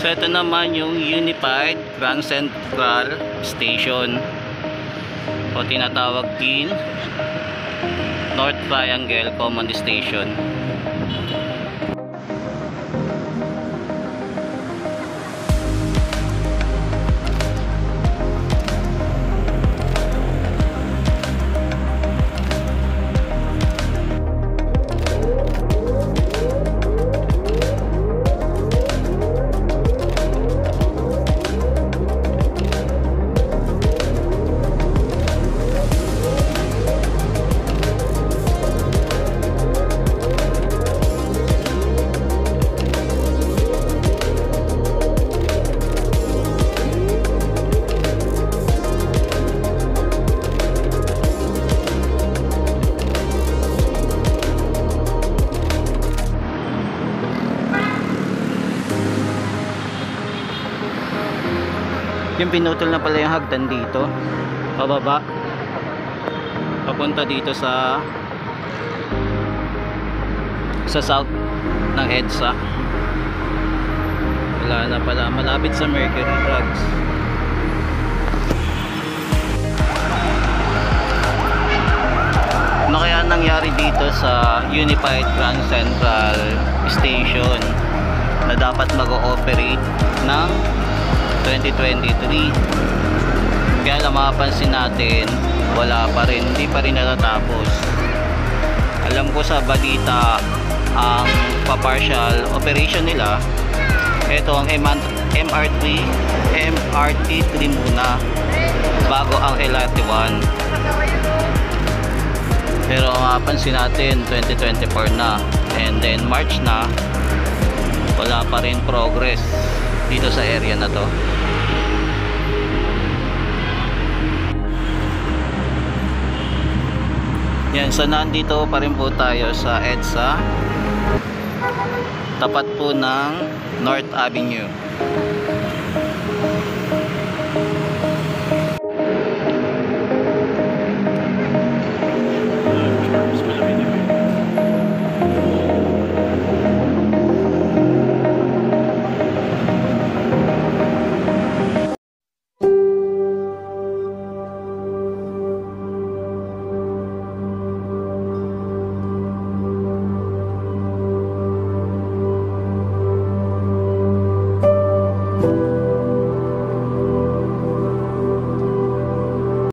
So ito naman yung Unified Grand Central Station o tinatawag din North Triangle Common Station. Yung pinutol na pala yung hagdan dito pababa papunta dito sa south ng EDSA. Wala na pala, malapit sa Mercury Drugs. Ano kaya nangyari dito sa Unified Grand Central Station na dapat mag-ooperate ng 2023? Kaya lang mapapansin natin wala pa rin, hindi pa rin natatapos. Alam ko sa balita ang pa-partial operation nila ito ang MRT3 muna bago ang LRT1, pero mapapansin natin 2024 na and then March na, wala pa rin progress dito sa area na to. Yan, so nandito pa rin po tayo sa EDSA, tapat po ng North Avenue.